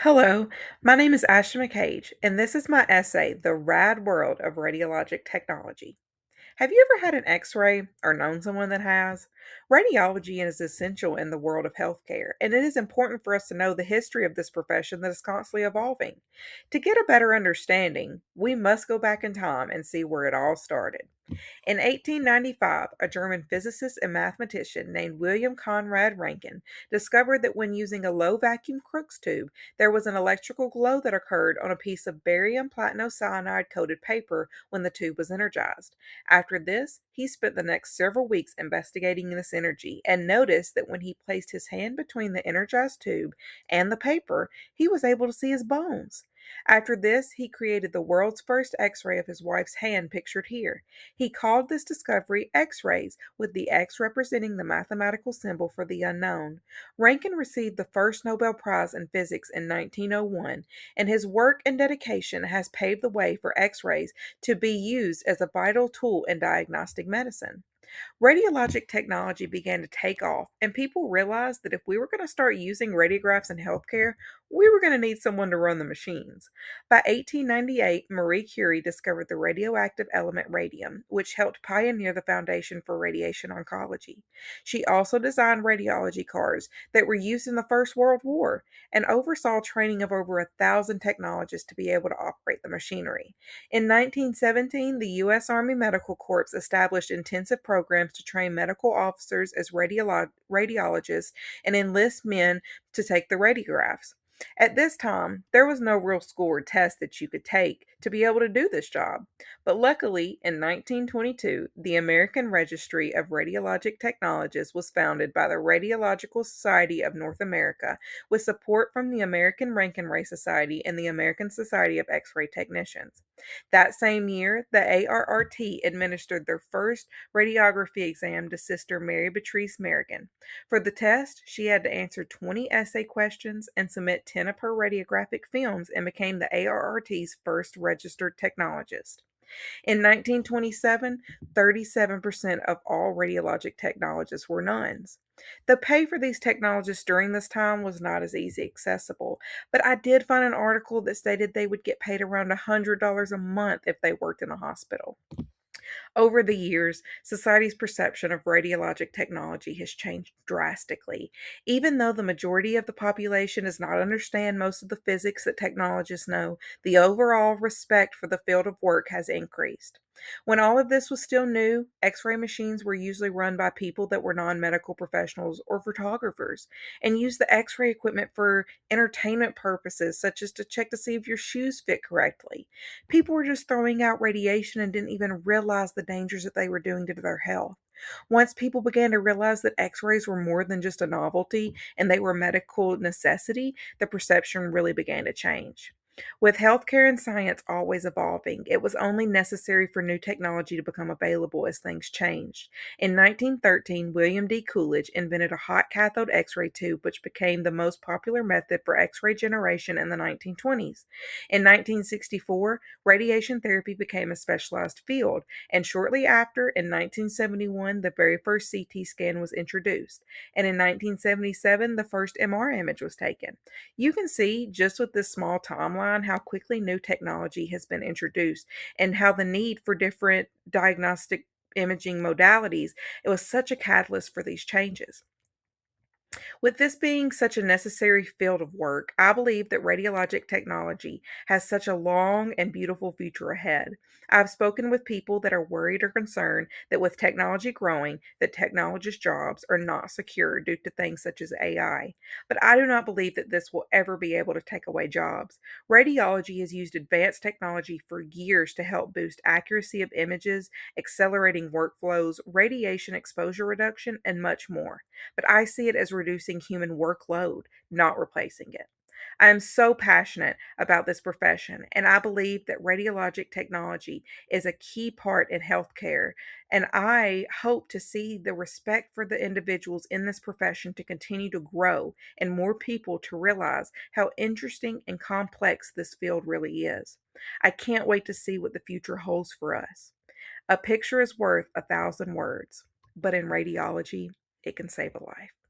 Hello, my name is Ashley McCage, and this is my essay, The Rad World of Radiologic Technology. Have you ever had an x ray or known someone that has? Radiology is essential in the world of healthcare, and it is important for us to know the history of this profession that is constantly evolving. To get a better understanding, we must go back in time and see where it all started. In 1895, a German physicist and mathematician named William Conrad Rankine discovered that when using a low vacuum Crookes tube, there was an electrical glow that occurred on a piece of barium platinocyanide coated paper when the tube was energized. After this, he spent the next several weeks investigating this energy and noticed that when he placed his hand between the energized tube and the paper, he was able to see his bones. After this, he created the world's first x ray of his wife's hand pictured here. He called this discovery X rays, with the X representing the mathematical symbol for the unknown. Rankine received the first Nobel Prize in Physics in 1901, and his work and dedication has paved the way for X rays to be used as a vital tool in diagnostic medicine. Radiologic technology began to take off, and people realized that if we were going to start using radiographs in healthcare, we were going to need someone to run the machines. By 1898, Marie Curie discovered the radioactive element radium, which helped pioneer the foundation for radiation oncology. She also designed radiology cars that were used in the First World War and oversaw training of over 1,000 technologists to be able to operate the machinery. In 1917, the U.S. Army Medical Corps established intensive programs to train medical officers as radiologists and enlist men to take the radiographs. At this time, there was no real school or test that you could take to be able to do this job. But luckily, in 1922, the American Registry of Radiologic Technologists was founded by the Radiological Society of North America with support from the American Rankine Society and the American Society of X-ray Technicians. That same year, the ARRT administered their first radiography exam to Sister Mary Beatrice Merrigan. For the test, she had to answer 20 essay questions and submit 10 of her radiographic films and became the ARRT's first registered technologist. In 1927, 37% of all radiologic technologists were nuns. The pay for these technologists during this time was not as easy accessible, but I did find an article that stated they would get paid around $100 a month if they worked in a hospital. Over the years, society's perception of radiologic technology has changed drastically. Even though the majority of the population does not understand most of the physics that technologists know, the overall respect for the field of work has increased. When all of this was still new, x ray machines were usually run by people that were non medical professionals or photographers and used the x ray equipment for entertainment purposes, such as to check to see if your shoes fit correctly. People were just throwing out radiation and didn't even realize the dangers that they were doing to their health. Once people began to realize that x rays were more than just a novelty and they were a medical necessity, the perception really began to change. With healthcare and science always evolving, it was only necessary for new technology to become available as things changed. In 1913, William D. Coolidge invented a hot cathode x ray tube, which became the most popular method for x ray generation in the 1920s. In 1964, radiation therapy became a specialized field, and shortly after, in 1971, the very first CT scan was introduced, and in 1977, the first MR image was taken. You can see, just with this small timeline, how quickly new technology has been introduced and how the need for different diagnostic imaging modalities, it was such a catalyst for these changes. With this being such a necessary field of work, I believe that radiologic technology has such a long and beautiful future ahead. I've spoken with people that are worried or concerned that with technology growing, that technologists' jobs are not secure due to things such as AI. But I do not believe that this will ever be able to take away jobs. Radiology has used advanced technology for years to help boost accuracy of images, accelerating workflows, radiation exposure reduction, and much more, but I see it as reducing human workload, not replacing it. I am so passionate about this profession, and I believe that radiologic technology is a key part in healthcare. And I hope to see the respect for the individuals in this profession to continue to grow and more people to realize how interesting and complex this field really is. I can't wait to see what the future holds for us. A picture is worth 1,000 words, but in radiology, it can save a life.